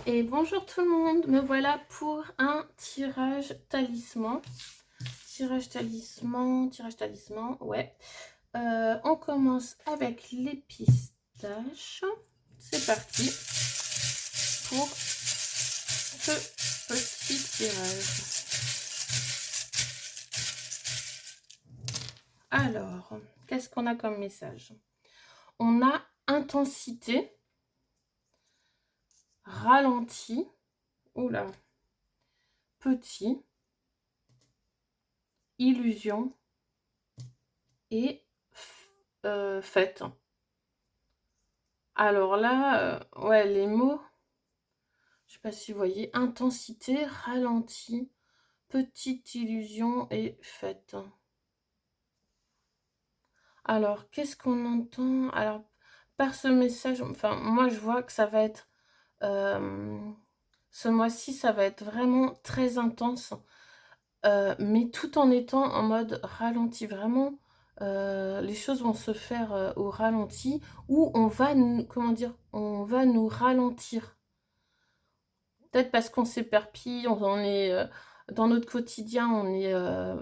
Et bonjour tout le monde, me voilà pour un tirage talisman. Tirage talisman, ouais. On commence avec les pistaches. C'est parti pour ce petit tirage. Alors, qu'est-ce qu'on a comme message? On a intensité, ralenti, oula, petit, illusion et fête. Alors là, ouais, les mots, je sais pas si vous voyez, intensité, ralenti, petite illusion et fête. Alors, qu'est-ce qu'on entend? Alors, par ce message, enfin, moi je vois que ça va être, ce mois-ci, ça va être vraiment très intense, mais tout en étant en mode ralenti, vraiment. Les choses vont se faire au ralenti, ou on va, comment dire, on va nous ralentir. Peut-être parce qu'on s'éperpille, on est dans notre quotidien, on est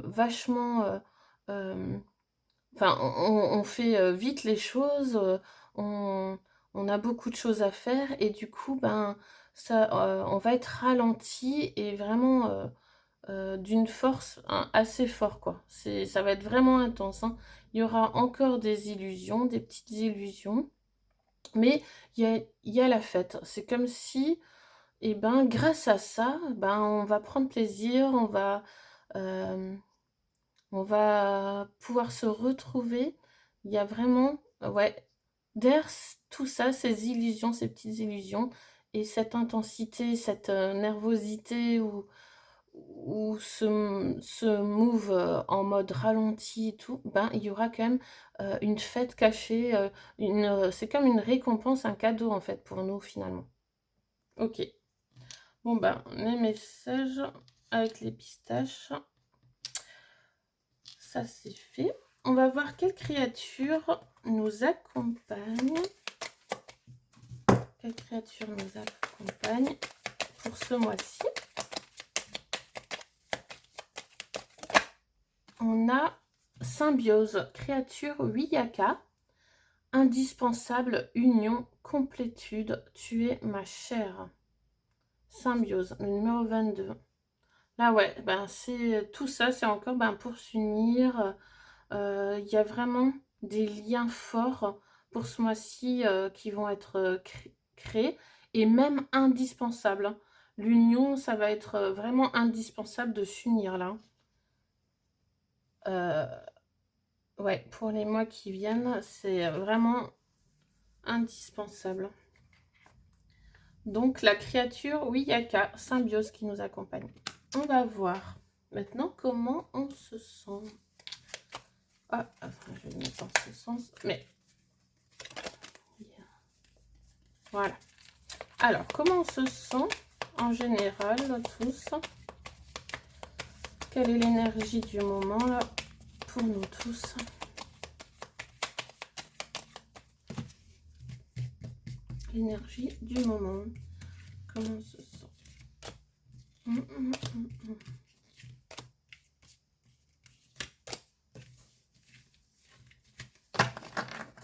vachement. Enfin, on fait vite les choses, on, on a beaucoup de choses à faire, et du coup, ben, ça, on va être ralenti et vraiment d'une force assez fort, quoi. Ça va être vraiment intense, hein. Il y aura encore des illusions, des petites illusions, mais il y a la fête. C'est comme si, et ben, grâce à ça, ben, on va prendre plaisir, euh, on va pouvoir se retrouver. Il y a vraiment, ouais, derrière tout ça, ces illusions, ces petites illusions, et cette intensité, cette nervosité, ou ce move en mode ralenti et tout, ben, il y aura quand même une fête cachée, c'est comme une récompense, un cadeau en fait pour nous finalement. Ok. Bon, ben, les messages avec les pistaches, ça c'est fait. On va voir quelle créature nous accompagne. Quelle créature nous accompagne pour ce mois-ci. On a symbiose, créature Wiyaka, indispensable union, complétude, tu es ma chère. Symbiose, le numéro 22. Là, ouais, ben c'est tout ça, c'est encore ben, pour s'unir. Il y a vraiment des liens forts pour ce mois-ci qui vont être créés, et même indispensables, hein. L'union, ça va être vraiment indispensable de s'unir là. Ouais, pour les mois qui viennent, c'est vraiment indispensable. Donc la créature Wiyaka, symbiose qui nous accompagne. On va voir maintenant comment on se sent. Ah, enfin, je vais le mettre dans ce sens, mais voilà. Alors, comment on se sent en général, tous? Quelle est l'énergie du moment là pour nous tous? L'énergie du moment. Comment on se sent?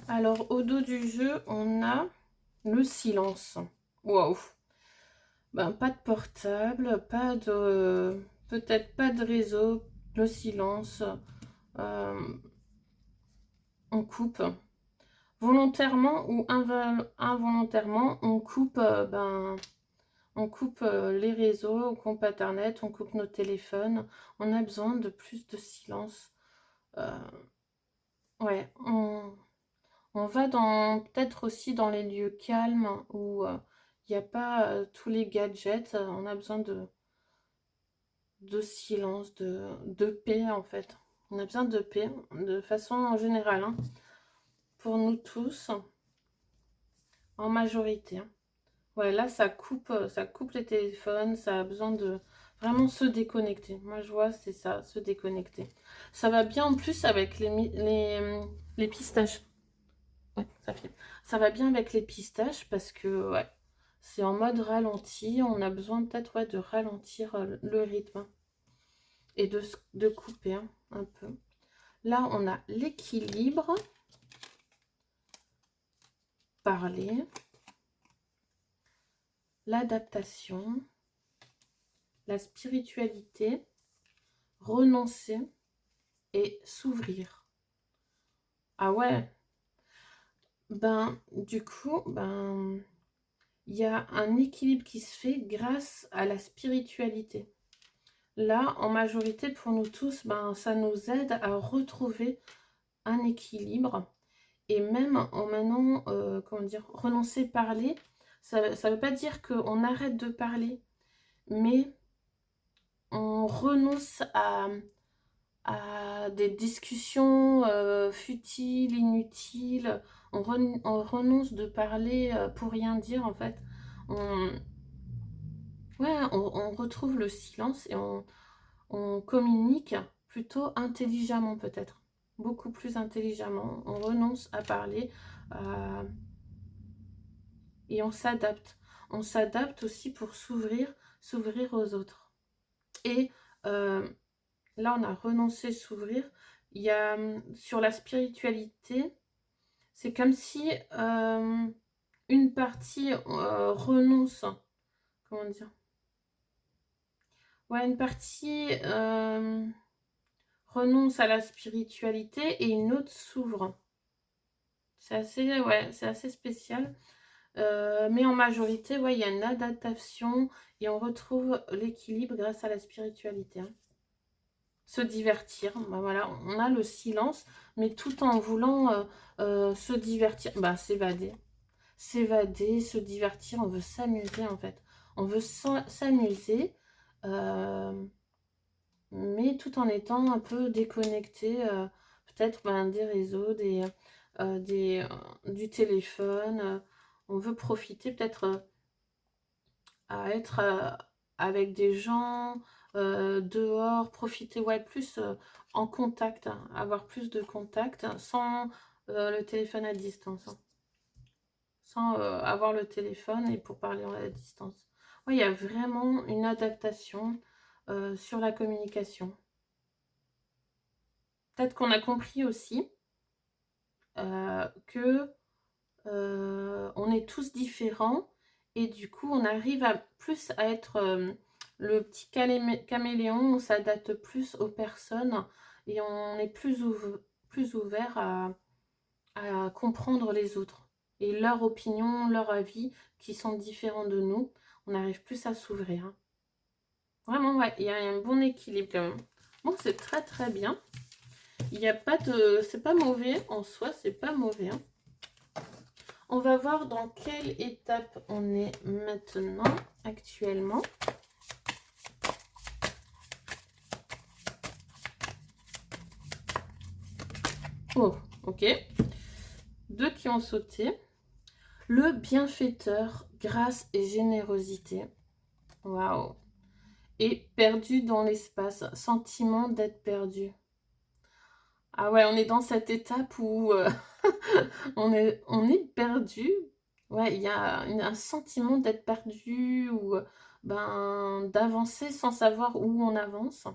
Alors, au dos du jeu, on a le silence. Waouh! Ben, pas de portable, pas de... peut-être pas de réseau, le silence. On coupe. Volontairement ou involontairement, on coupe, on coupe les réseaux, on coupe Internet, on coupe nos téléphones. On a besoin de plus de silence. Ouais, on va dans peut-être aussi dans les lieux calmes où il n'y a pas tous les gadgets. On a besoin de silence, de paix en fait. On a besoin de paix de façon en générale, hein, pour nous tous, en majorité, hein. Ouais, là, ça coupe les téléphones, ça a besoin de vraiment se déconnecter. Moi, je vois, c'est ça, se déconnecter. Ça va bien en plus avec les pistaches. Ouais, ça va bien avec les pistaches parce que, ouais, c'est en mode ralenti. On a besoin peut-être ouais, de ralentir le rythme et de couper hein, un peu. Là, on a l'équilibre, parler, l'adaptation, la spiritualité, renoncer et s'ouvrir. Ah ouais, ben du coup, ben il y a un équilibre qui se fait grâce à la spiritualité. Là, en majorité, pour nous tous, ben, ça nous aide à retrouver un équilibre. Et même en maintenant, comment dire, renoncer parler, ça ne veut pas dire qu'on arrête de parler, mais on renonce à des discussions futiles, inutiles. On renonce de parler pour rien dire, en fait. On, ouais, on retrouve le silence et on communique plutôt intelligemment peut-être. Beaucoup plus intelligemment. On renonce à parler et on s'adapte. On s'adapte aussi pour s'ouvrir aux autres. Et là, on a renoncé à s'ouvrir. Il y a sur la spiritualité, c'est comme si une partie renonce. Comment dire? Ouais, une partie renonce à la spiritualité et une autre s'ouvre. C'est assez, ouais, c'est assez spécial. Mais en majorité, ouais, il y a une adaptation et on retrouve l'équilibre grâce à la spiritualité. Hein. Se divertir, ben voilà, on a le silence, mais tout en voulant se divertir, bah, s'évader. S'évader, se divertir, on veut s'amuser en fait. On veut s'amuser, mais tout en étant un peu déconnecté, peut-être ben, des réseaux, du téléphone. On veut profiter peut-être à être avec des gens dehors, profiter ouais, plus en contact, hein, avoir plus de contact sans le téléphone à distance. Hein, sans avoir le téléphone et pour parler à distance. Ouais, il y a vraiment une adaptation sur la communication. Peut-être qu'on a compris aussi que on est tous différents et du coup on arrive à plus à être le petit caméléon, on s'adapte plus aux personnes et on est plus ouvert à comprendre les autres et leur opinion, leur avis qui sont différents de nous, on arrive plus à s'ouvrir. Hein. Vraiment, ouais, il y a un bon équilibre quand même. Bon, c'est très très bien. Il n'y a pas de... C'est pas mauvais en soi, c'est pas mauvais. Hein. On va voir dans quelle étape on est maintenant, actuellement. Oh, ok. Deux qui ont sauté. Le bienfaiteur, grâce et générosité. Waouh. Et perdu dans l'espace, sentiment d'être perdu. Ah ouais, on est dans cette étape où on est perdu. Ouais, il y a un sentiment d'être perdu ou ben, d'avancer sans savoir où on avance.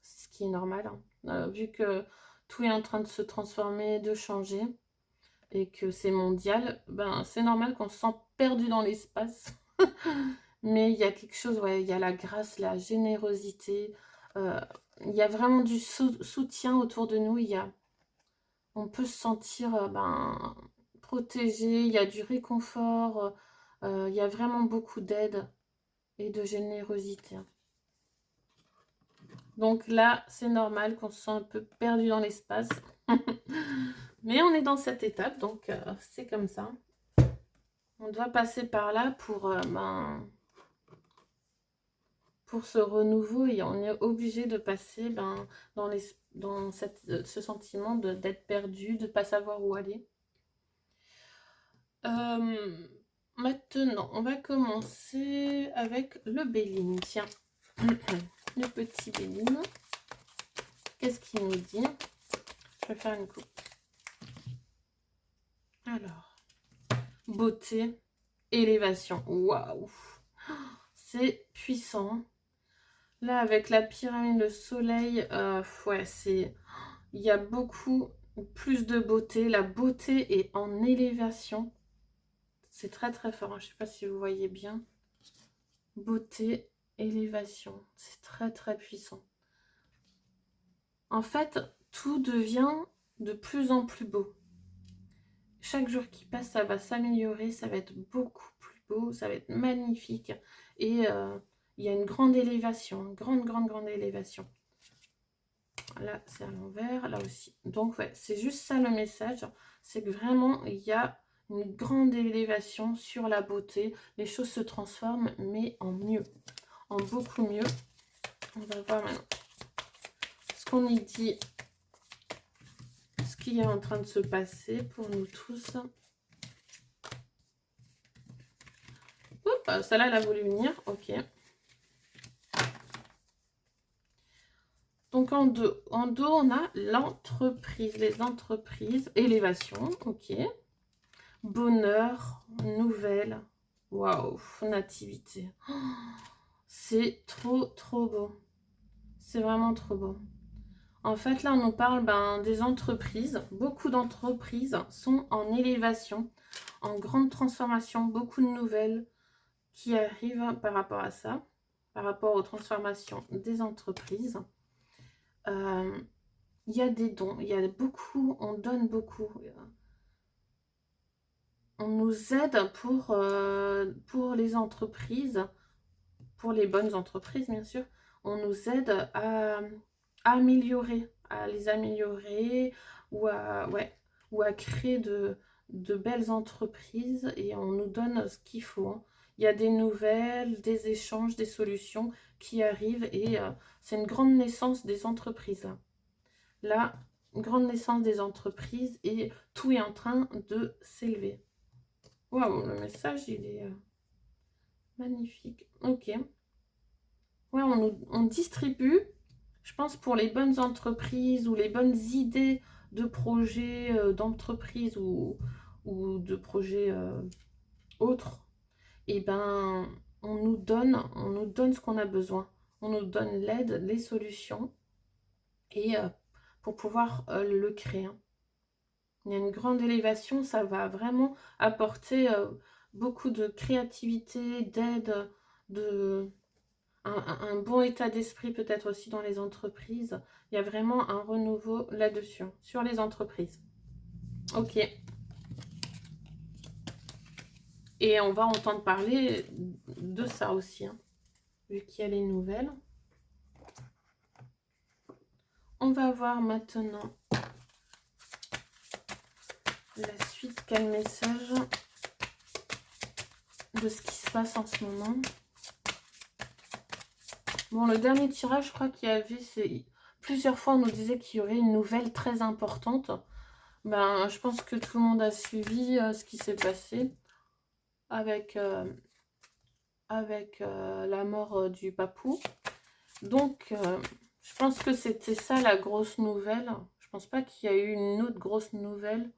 Ce qui est normal, hein. Vu que tout est en train de se transformer, de changer et que c'est mondial, ben, c'est normal qu'on se sente perdu dans l'espace. Mais il y a quelque chose, ouais, il y a la grâce, la générosité. Il y a vraiment du soutien autour de nous. On peut se sentir ben, protégé, il y a du réconfort, il y a vraiment beaucoup d'aide et de générosité. Donc là, c'est normal qu'on se sent un peu perdu dans l'espace. Mais on est dans cette étape, donc c'est comme ça. On doit passer par là pour ce renouveau et on est obligé de passer ben, dans ce sentiment d'être perdu, de ne pas savoir où aller. Maintenant, on va commencer avec le Béline. Tiens, le petit Béline. Qu'est-ce qu'il nous dit? Je vais faire une coupe. Alors, beauté, élévation. Waouh! C'est puissant. Là, avec la pyramide, le soleil, ouais, c'est... Il y a beaucoup plus de beauté. La beauté est en élévation. C'est très très fort, hein. Je ne sais pas si vous voyez bien. Beauté, élévation. C'est très très puissant. En fait, tout devient de plus en plus beau. Chaque jour qui passe, ça va s'améliorer, ça va être beaucoup plus beau, ça va être magnifique. Et il y a une grande élévation, une grande élévation. Là, c'est à l'envers, là aussi. Donc, ouais, c'est juste ça le message. C'est que vraiment, il y a une grande élévation sur la beauté. Les choses se transforment, mais en mieux, en beaucoup mieux. On va voir maintenant ce qu'on y dit, ce qui est en train de se passer pour nous tous. Oups, celle-là, elle a voulu venir. Ok. Donc, en dos, on a l'entreprise, les entreprises, élévation, ok. Bonheur, nouvelle, waouh, nativité. Oh, c'est trop beau. C'est vraiment trop beau. En fait, là, on nous parle des entreprises. Beaucoup d'entreprises sont en élévation, en grande transformation. Beaucoup de nouvelles qui arrivent par rapport à ça, par rapport aux transformations des entreprises. Il y a des dons, il y a beaucoup, on donne beaucoup. On nous aide pour les entreprises, pour les bonnes entreprises bien sûr. On nous aide à améliorer, à les améliorer ou à créer de belles entreprises et on nous donne ce qu'il faut, hein. Il y a des nouvelles, des échanges, des solutions qui arrivent et c'est une grande naissance des entreprises. Là, une grande naissance des entreprises et tout est en train de s'élever. Waouh, le message, il est magnifique. Ok. Ouais, on distribue, je pense, pour les bonnes entreprises ou les bonnes idées de projets d'entreprise ou de projets autres. Et ben, on nous donne ce qu'on a besoin. On nous donne l'aide, les solutions et pour pouvoir le créer, hein. Il y a une grande élévation, ça va vraiment apporter beaucoup de créativité, d'aide, un bon état d'esprit peut-être aussi dans les entreprises. Il y a vraiment un renouveau là-dessus, hein, sur les entreprises. Ok. Et on va entendre parler de ça aussi, hein, vu qu'il y a les nouvelles. On va voir maintenant la suite, quel message de ce qui se passe en ce moment. Bon, le dernier tirage, je crois qu'il y avait... Plusieurs fois, on nous disait qu'il y aurait une nouvelle très importante. Ben, je pense que tout le monde a suivi ce qui s'est passé avec la mort du papou. Donc, je pense que c'était ça la grosse nouvelle. Je pense pas qu'il y a eu une autre grosse nouvelle.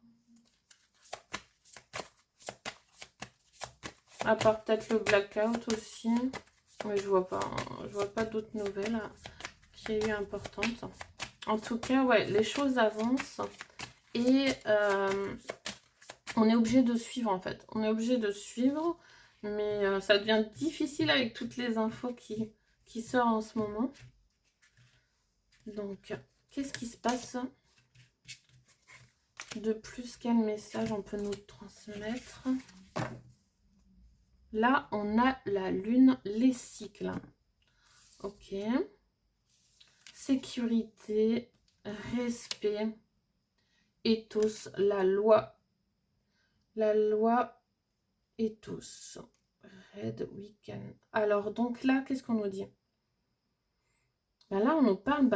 À part peut-être le blackout aussi. Mais je vois pas d'autres nouvelles qui aient eu importantes. En tout cas, ouais, les choses avancent. Et on est obligé de suivre en fait. On est obligé de suivre. Mais ça devient difficile avec toutes les infos qui sortent en ce moment. Donc, qu'est-ce qui se passe de plus? Quel message on peut nous transmettre? Là, on a la lune, les cycles. Ok. Sécurité, respect, ethos, la loi. La loi, ethos. Red weekend. Alors, donc là, qu'est-ce qu'on nous dit? Ben là, on nous parle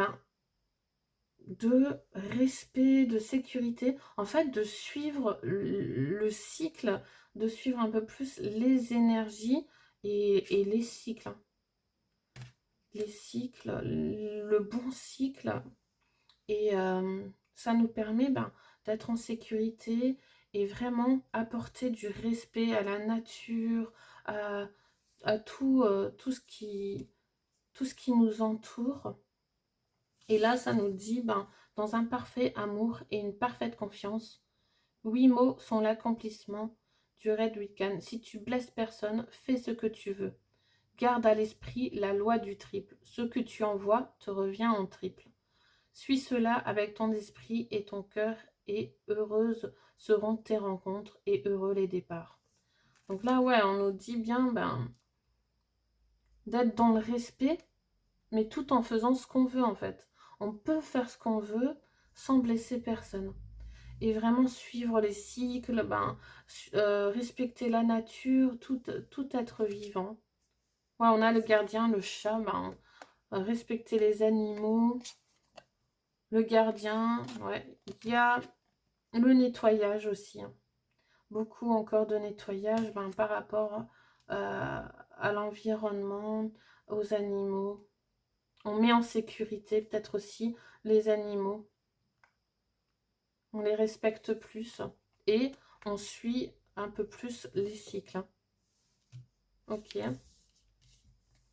de respect, de sécurité. En fait, de suivre le cycle, de suivre un peu plus les énergies et les cycles. Les cycles, le bon cycle. Et ça nous permet d'être en sécurité et vraiment apporter du respect à la nature, à tout, tout ce qui nous entoure. Et là, ça nous dit, ben, dans un parfait amour et une parfaite confiance, 8 mots sont l'accomplissement du Red Weekend. Si tu blesses personne, fais ce que tu veux. Garde à l'esprit la loi du triple. Ce que tu envoies te revient en triple. Suis cela avec ton esprit et ton cœur, et heureuses seront tes rencontres et heureux les départs. Donc là, ouais, on nous dit bien ben, d'être dans le respect, mais tout en faisant ce qu'on veut en fait. On peut faire ce qu'on veut sans blesser personne. Et vraiment suivre les cycles, ben, respecter la nature, tout être vivant. Ouais, on a le gardien, le chat, ben, respecter les animaux, le gardien, ouais. Il y a le nettoyage aussi, hein. Beaucoup encore de nettoyage ben, par rapport à l'environnement, aux animaux. On met en sécurité peut-être aussi les animaux. On les respecte plus et on suit un peu plus les cycles, hein. Ok.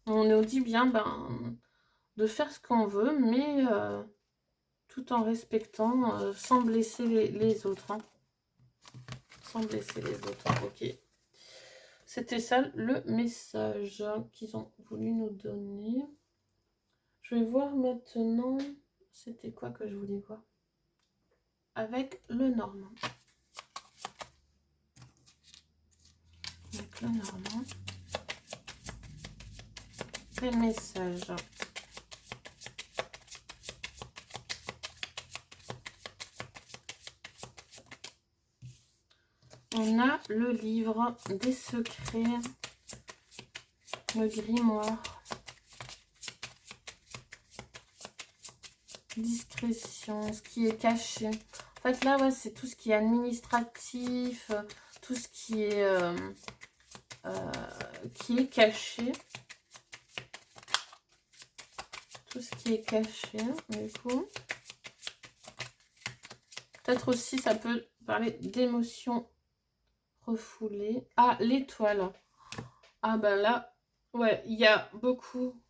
On nous dit bien ben, de faire ce qu'on veut, mais tout en respectant, sans blesser les autres, hein. Sans blesser les autres. Ok. C'était ça le message qu'ils ont voulu nous donner. Je vais voir maintenant. C'était quoi que je voulais voir? Avec le normand. Avec le normand. Quel message? On a le livre des secrets, le grimoire, discrétion, ce qui est caché. En fait, là, ouais, c'est tout ce qui est administratif, tout ce qui est caché. Tout ce qui est caché, du coup. Peut-être aussi, ça peut parler d'émotions refoulées. Ah, l'étoile. Ah, ben là, ouais, il y a beaucoup.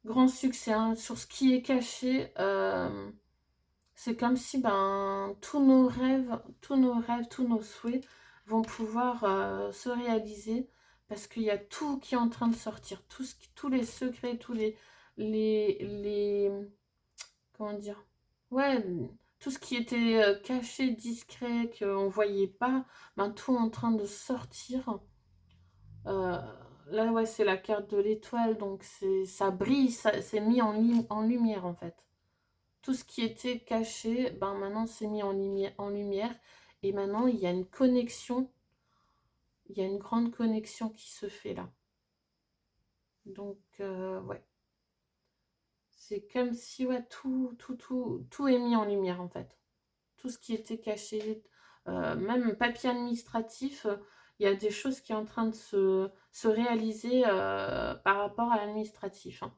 Grand succès, hein, sur ce qui est caché. C'est comme si ben, tous nos rêves, tous nos souhaits vont pouvoir se réaliser parce qu'il y a tout qui est en train de sortir. Tous les secrets, les comment dire? Ouais, tout ce qui était caché, discret, qu'on ne voyait pas, ben, tout en train de sortir. Euh, Là, ouais, c'est la carte de l'étoile, donc ça brille, c'est mis en lumière en fait. Tout ce qui était caché, ben maintenant c'est mis en lumière. Et maintenant, il y a une connexion, il y a une grande connexion qui se fait là. Donc, ouais. C'est comme si ouais, tout est mis en lumière en fait. Tout ce qui était caché, même papier administratif, il y a des choses qui sont en train de se réaliser par rapport à l'administratif, hein.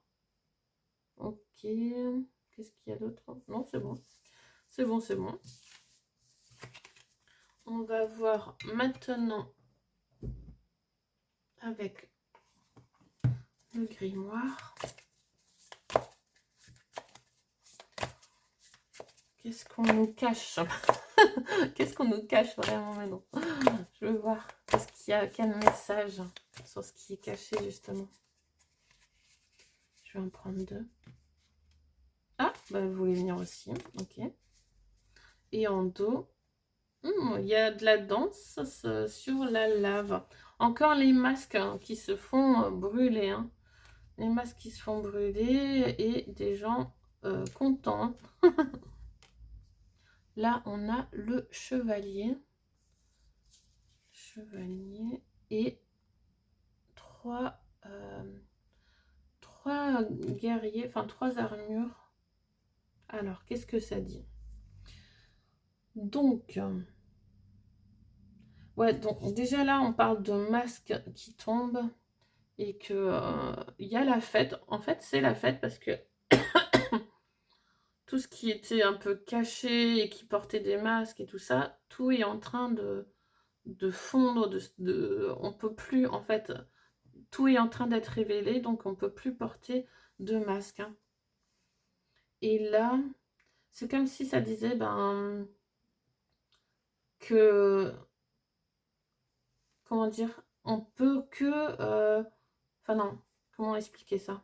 Ok, qu'est-ce qu'il y a d'autre? Non, c'est bon. C'est bon, c'est bon. On va voir maintenant avec le grimoire. Qu'est-ce qu'on nous cache? Qu'est-ce qu'on nous cache vraiment maintenant? Je veux voir. Qu'est-ce qu'il y a? Quel message sur ce qui est caché justement? Je vais en prendre deux. Ah, bah, vous voulez venir aussi. Ok. Et en dos, il y a de la danse sur la lave. Encore les masques qui se font brûler, hein. Les masques qui se font brûler et des gens contents. Là, on a le chevalier. Chevalier et trois guerriers, enfin 3 armures. Alors, qu'est-ce que ça dit? Donc, ouais, donc déjà là, on parle de masques qui tombent et que il y a la fête. En fait, c'est la fête parce que tout ce qui était un peu caché et qui portait des masques et tout ça, tout est en train de fondre, on peut plus, en fait, tout est en train d'être révélé, donc on peut plus porter de masque, hein. Et là, c'est comme si ça disait, ben, que, comment dire, on peut que, enfin non, comment expliquer ça?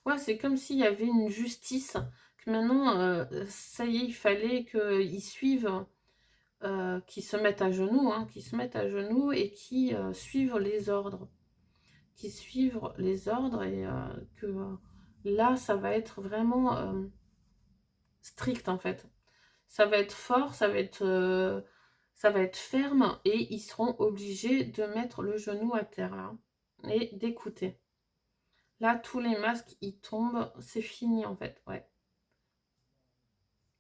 Ouais, c'est comme s'il y avait une justice, que maintenant, ça y est, il fallait qu'ils suivent, qu'ils se mettent à genoux, hein, qu'ils se mettent à genoux et qui suivent les ordres. Qui suivent les ordres et que là, ça va être vraiment strict en fait. Ça va être fort, ça va être ferme et ils seront obligés de mettre le genou à terre là et d'écouter. Là, tous les masques, ils tombent, c'est fini en fait, ouais.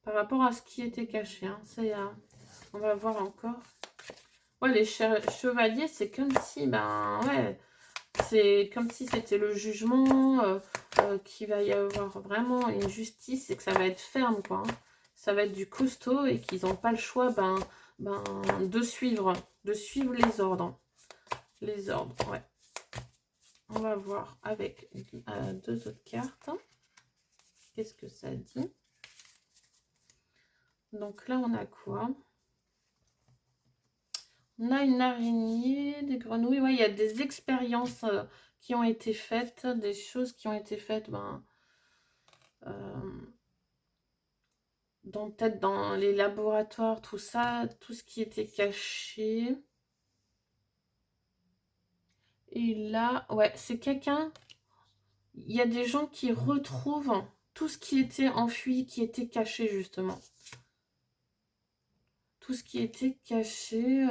Par rapport à ce qui était caché, hein, on va voir encore. Ouais, les chevaliers, c'est comme si, ben ouais, c'est comme si c'était le jugement, qu'il va y avoir vraiment une justice et que ça va être ferme, quoi, hein. Ça va être du costaud et qu'ils n'ont pas le choix, ben, de suivre les ordres. Les ordres, ouais. On va voir avec deux autres cartes. Qu'est-ce que ça dit? Donc là, on a quoi? On a une araignée, des grenouilles. Ouais, il y a des expériences qui ont été faites, des choses qui ont été faites, ben, peut-être dans les laboratoires, tout ça, tout ce qui était caché. Et là, ouais, c'est quelqu'un. Il y a des gens qui retrouvent tout ce qui était enfui, qui était caché, justement. Tout ce qui était caché.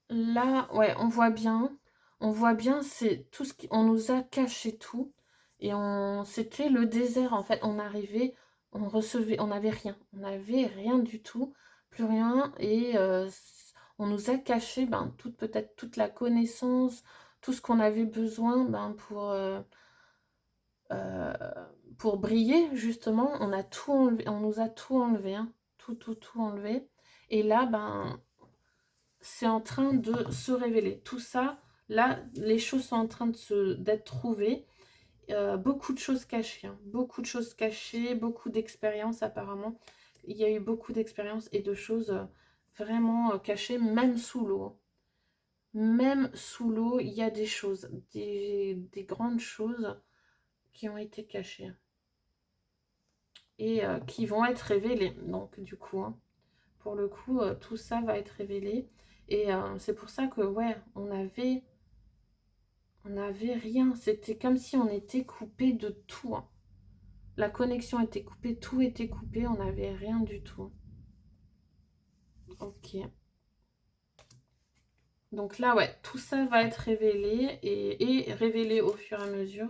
Là, ouais, on voit bien. On voit bien, c'est tout ce qui. On nous a caché tout. Et c'était le désert, en fait. On arrivait, on recevait, on n'avait rien. On n'avait rien du tout, plus rien. Et on nous a caché ben, peut-être toute la connaissance, tout ce qu'on avait besoin ben, euh, pour briller, justement. On a tout enlevé, on nous a tout enlevé, hein. Tout enlevé. Et là, ben, c'est en train de se révéler. Tout ça, là, les choses sont en train d'être trouvées. Beaucoup de choses cachées, hein. Beaucoup de choses cachées, beaucoup d'expériences apparemment. Il y a eu beaucoup d'expériences et de choses vraiment cachées, même sous l'eau. Même sous l'eau, il y a des choses, des grandes choses qui ont été cachées et qui vont être révélées. Donc du coup, hein, pour le coup, tout ça va être révélé. Et c'est pour ça que, ouais, on n'avait rien. C'était comme si on était coupé de tout, hein. La connexion était coupée, tout était coupé, on n'avait rien du tout. Ok. Donc là, ouais, tout ça va être révélé et révélé au fur et à mesure.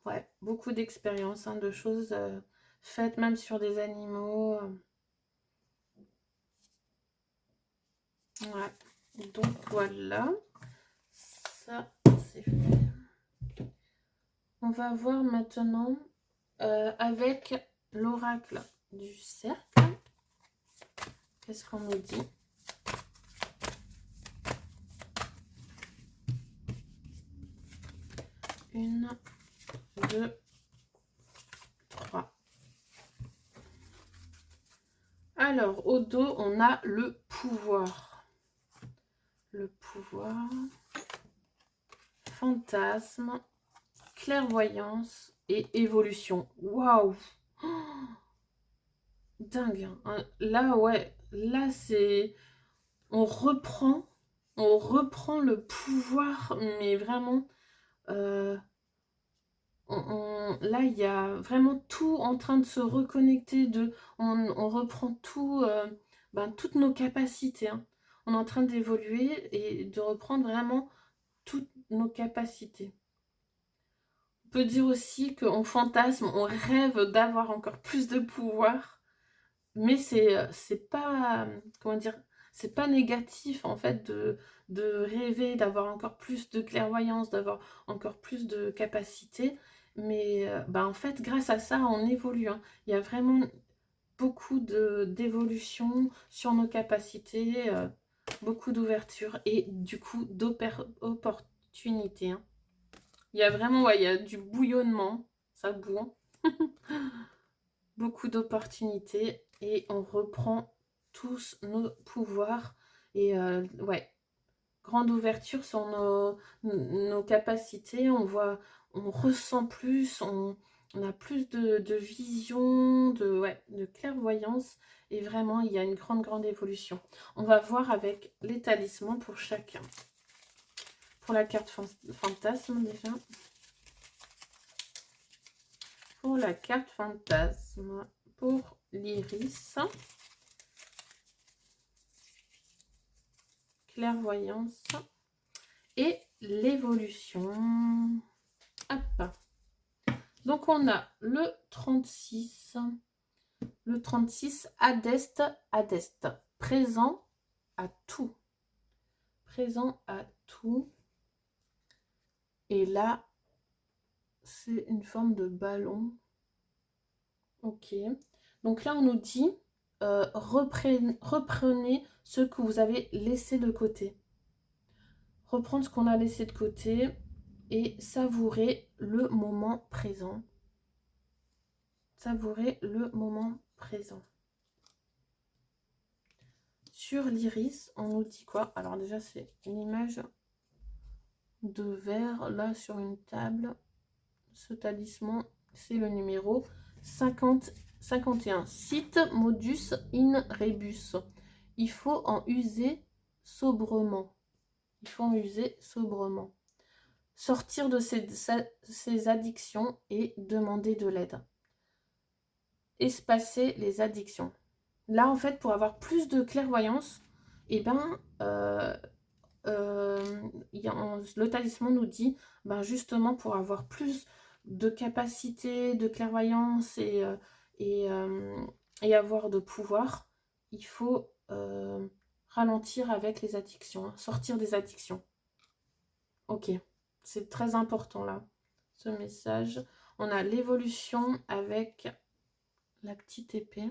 Ouais, beaucoup d'expériences, hein, de choses faites même sur des animaux. Ouais. Donc voilà. Ça, c'est fait. On va voir maintenant avec l'oracle du cercle. Qu'est-ce qu'on nous dit? Une, deux, trois. Alors, au dos, on a le pouvoir. Le pouvoir, fantasme, clairvoyance et évolution. Waouh! Dingue, hein. Là, ouais, là, c'est... On reprend le pouvoir, mais vraiment... là, il y a vraiment tout en train de se reconnecter, on reprend tout, toutes nos capacités, hein. On est en train d'évoluer et de reprendre vraiment toutes nos capacités. On peut dire aussi qu'on fantasme, on rêve d'avoir encore plus de pouvoir, mais c'est pas, comment dire, c'est pas négatif en fait de rêver, d'avoir encore plus de clairvoyance, d'avoir encore plus de capacité. Mais bah, en fait, grâce à ça, on évolue, hein. Il y a vraiment beaucoup d'évolution sur nos capacités, beaucoup d'ouverture et du coup d'opportunités, hein. Il y a vraiment, ouais, il y a du bouillonnement, ça boue, beaucoup d'opportunités et on reprend tous nos pouvoirs et ouais, grande ouverture sur nos capacités, on voit, on ressent plus, on a plus de vision, ouais, de clairvoyance et vraiment il y a une grande évolution. On va voir avec les talismans pour chacun. Pour la carte fantasme déjà. Pour la carte fantasme, pour l'iris, clairvoyance et l'évolution. Hop. Donc on a le 36. Le 36, Adeste, Adeste. Présent à tout. Présent à tout. Et là, c'est une forme de ballon. Ok. Donc là, on nous dit, reprenez ce que vous avez laissé de côté. Reprendre ce qu'on a laissé de côté et savourer le moment présent. Savourer le moment présent. Sur l'iris, on nous dit quoi? Alors déjà, c'est une image de verre, là, sur une table. Ce talisman, c'est le numéro 51. Cite modus in rebus. Il faut en user sobrement. Il faut en user sobrement. Sortir de ses addictions et demander de l'aide. Espacer les addictions. Là, en fait, pour avoir plus de clairvoyance, eh ben, le talisman nous dit, ben justement, pour avoir plus de capacité, de clairvoyance et avoir de pouvoir, il faut ralentir avec les addictions, hein, sortir des addictions. Ok, c'est très important là, ce message. On a l'évolution avec la petite épée.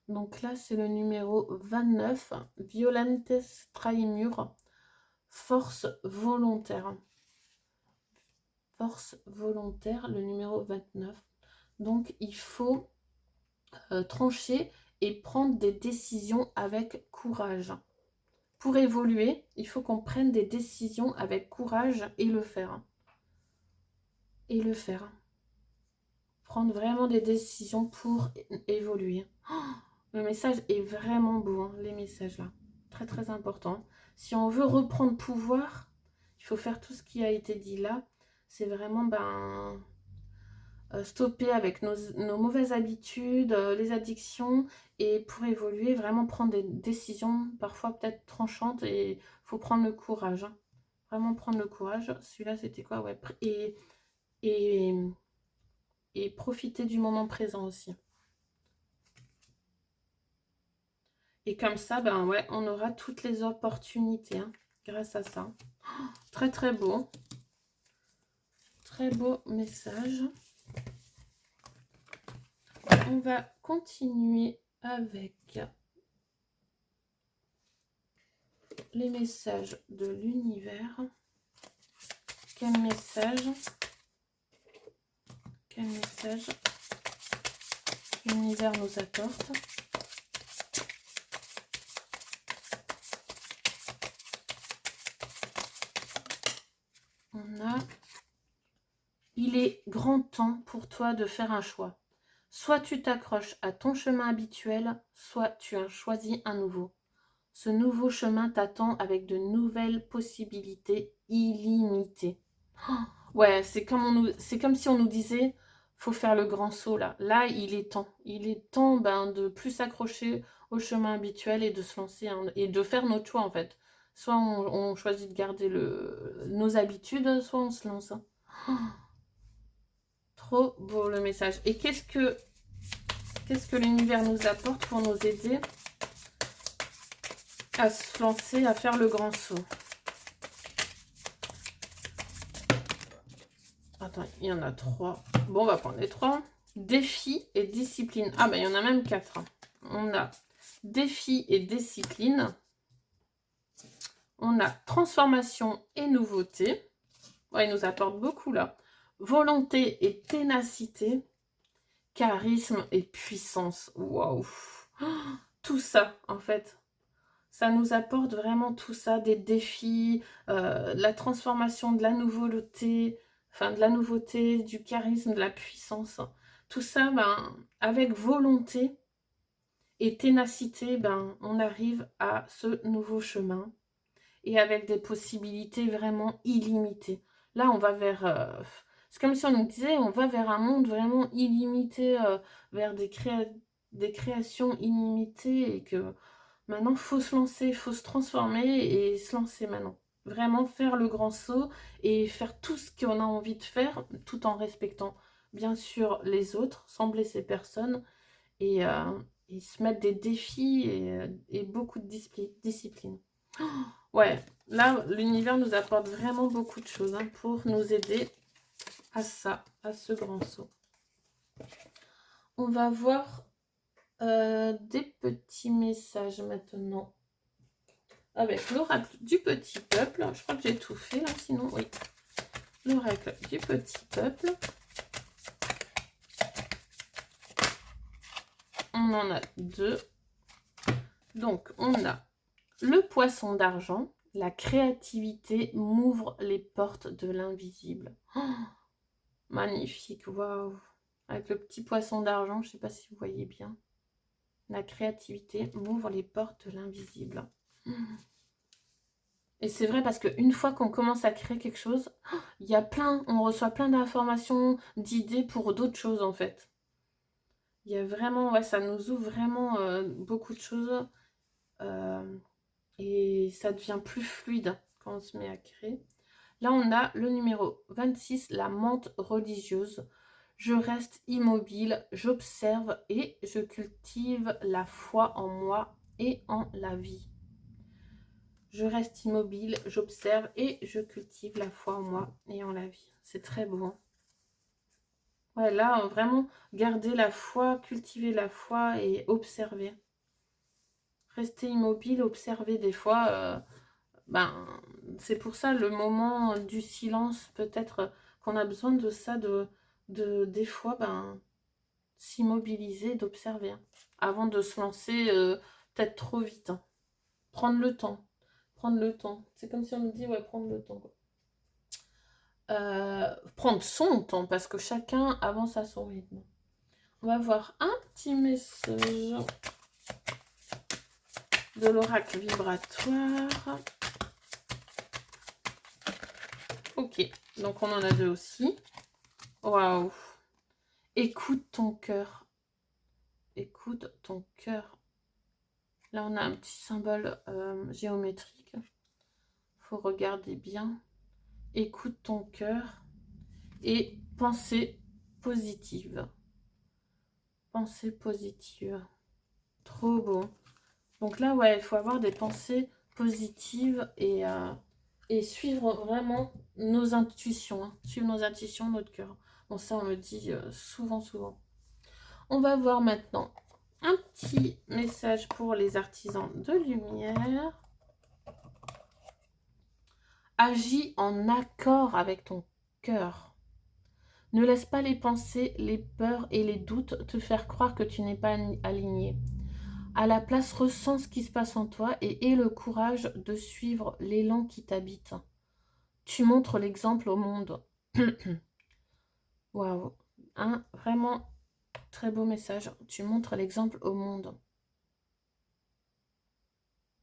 Donc là, c'est le numéro 29, Violentes Traimur, force volontaire. Force volontaire, le numéro 29. Donc, il faut trancher et prendre des décisions avec courage. Pour évoluer, il faut qu'on prenne des décisions avec courage et le faire. Et le faire. Prendre vraiment des décisions pour évoluer. Oh, le message est vraiment beau, hein, les messages là. Très important. Si on veut reprendre pouvoir, il faut faire tout ce qui a été dit là. C'est vraiment stopper avec nos mauvaises habitudes, les addictions. Et pour évoluer, vraiment prendre des décisions parfois peut-être tranchantes. Et il faut prendre le courage. Hein. Vraiment prendre le courage. Celui-là, c'était quoi? Ouais. Et profiter du moment présent aussi. Et comme ça, ben ouais, on aura toutes les opportunités hein, grâce à ça. Oh, très beau. Très beau message. On va continuer avec les messages de l'univers. Quel message l'univers nous apporte? On a: il est grand temps pour toi de faire un choix. Soit tu t'accroches à ton chemin habituel, soit tu en choisis un nouveau. Ce nouveau chemin t'attend avec de nouvelles possibilités illimitées. Oh, ouais, c'est comme si on nous disait, faut faire le grand saut là. Là, il est temps. Il est temps de plus s'accrocher au chemin habituel et de se lancer et de faire notre choix en fait. Soit on choisit de garder nos habitudes, soit on se lance. Oh, trop beau le message. Et qu'est-ce que l'univers nous apporte pour nous aider à se lancer, à faire le grand saut. Attends, il y en a 3. Bon, on va prendre les 3. Défi et discipline. Ah, ben, il y en a même 4. On a défi et discipline. On a transformation et nouveauté. Ouais, il nous apporte beaucoup, là. Volonté et ténacité. Charisme et puissance. Waouh! Tout ça, en fait. Ça nous apporte vraiment tout ça, des défis, la transformation, de la nouveauté, enfin de la nouveauté, du charisme, de la puissance. Tout ça, ben, avec volonté et ténacité, ben, on arrive à ce nouveau chemin et avec des possibilités vraiment illimitées. Là, on va vers... c'est comme si on nous disait, on va vers un monde vraiment illimité, vers des créations illimitées et que maintenant, il faut se lancer, il faut se transformer et se lancer maintenant. Vraiment faire le grand saut et faire tout ce qu'on a envie de faire tout en respectant bien sûr les autres, sans blesser personne et se mettre des défis et beaucoup de discipline. Ouais, là, l'univers nous apporte vraiment beaucoup de choses hein, pour nous aider à ça, à ce grand saut. On va voir des petits messages maintenant. Avec l'oracle du petit peuple. Je crois que j'ai tout fait là, sinon, oui. L'oracle du petit peuple. On en a 2. Donc, on a le poisson d'argent. La créativité m'ouvre les portes de l'invisible. Oh, magnifique, waouh. Avec le petit poisson d'argent, je ne sais pas si vous voyez bien. La créativité m'ouvre les portes de l'invisible. Et c'est vrai parce qu'une fois qu'on commence à créer quelque chose, il y a on reçoit plein d'informations, d'idées pour d'autres choses en fait. Il y a vraiment, ouais, ça nous ouvre vraiment beaucoup de choses et ça devient plus fluide quand on se met à créer. Là, on a le numéro 26, la menthe religieuse. Je reste immobile, j'observe et je cultive la foi en moi et en la vie. Je reste immobile, j'observe et je cultive la foi en moi et en la vie. C'est très beau. Hein. Ouais, là, vraiment, garder la foi, cultiver la foi et observer. Rester immobile, observer des fois, ben, c'est pour ça le moment du silence, peut-être qu'on a besoin de ça, des fois, ben, s'immobiliser, d'observer, hein, avant de se lancer peut-être trop vite. Hein. Prendre le temps. Prendre le temps. C'est comme si on nous dit, ouais, prendre le temps. Quoi. Prendre son temps, parce que chacun avance à son rythme. On va voir un petit message de l'oracle vibratoire. Ok, donc on en a 2 aussi. Waouh. Écoute ton cœur. Écoute ton cœur. Là, on a un petit symbole géométrique. Faut regarder bien. Écoute ton cœur et pensée positive. Pensée positive. Trop beau. Donc là, ouais, il faut avoir des pensées positives et suivre vraiment nos intuitions. Hein. Suivre nos intuitions, notre cœur. Bon, ça, on le dit souvent, souvent. On va voir maintenant un petit message pour les artisans de lumière. Agis en accord avec ton cœur. Ne laisse pas les pensées, les peurs et les doutes te faire croire que tu n'es pas aligné. À la place, ressens ce qui se passe en toi et aie le courage de suivre l'élan qui t'habite. Tu montres l'exemple au monde. Waouh, un vraiment très beau message. Tu montres l'exemple au monde.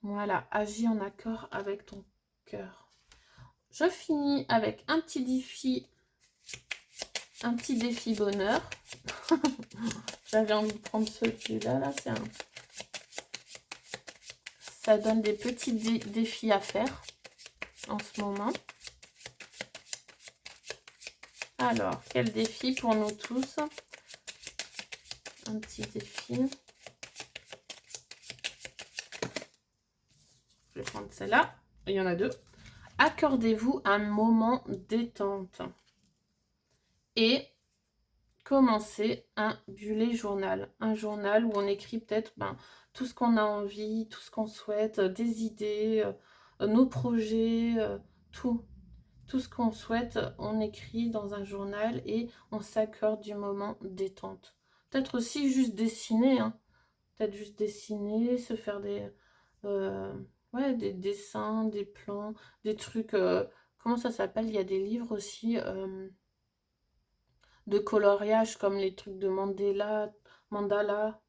Voilà, agis en accord avec ton cœur. Je finis avec un petit défi bonheur. J'avais envie de prendre celui-là. Là, c'est un... Ça donne des petits défis à faire en ce moment. Alors, quel défi pour nous tous? Un petit défi. je vais prendre celle-là. Il y en a deux. Accordez-vous un moment détente. Et commencez un bullet journal. Un journal où on écrit peut-être tout ce qu'on a envie, tout ce qu'on souhaite, des idées, nos projets, tout. Tout ce qu'on souhaite, on écrit dans un journal et on s'accorde du moment détente. Peut-être aussi juste dessiner, hein. Peut-être juste dessiner, se faire ouais, des dessins, des plans, des trucs. Comment ça s'appelle? Il y a des livres aussi de coloriage comme les trucs de Mandala,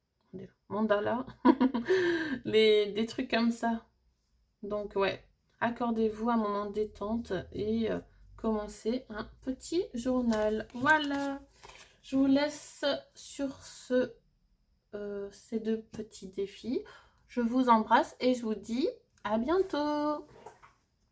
des trucs comme ça. Donc ouais, accordez-vous un moment de détente et commencez un petit journal. Voilà, je vous laisse sur ces deux petits défis. Je vous embrasse et je vous dis à bientôt.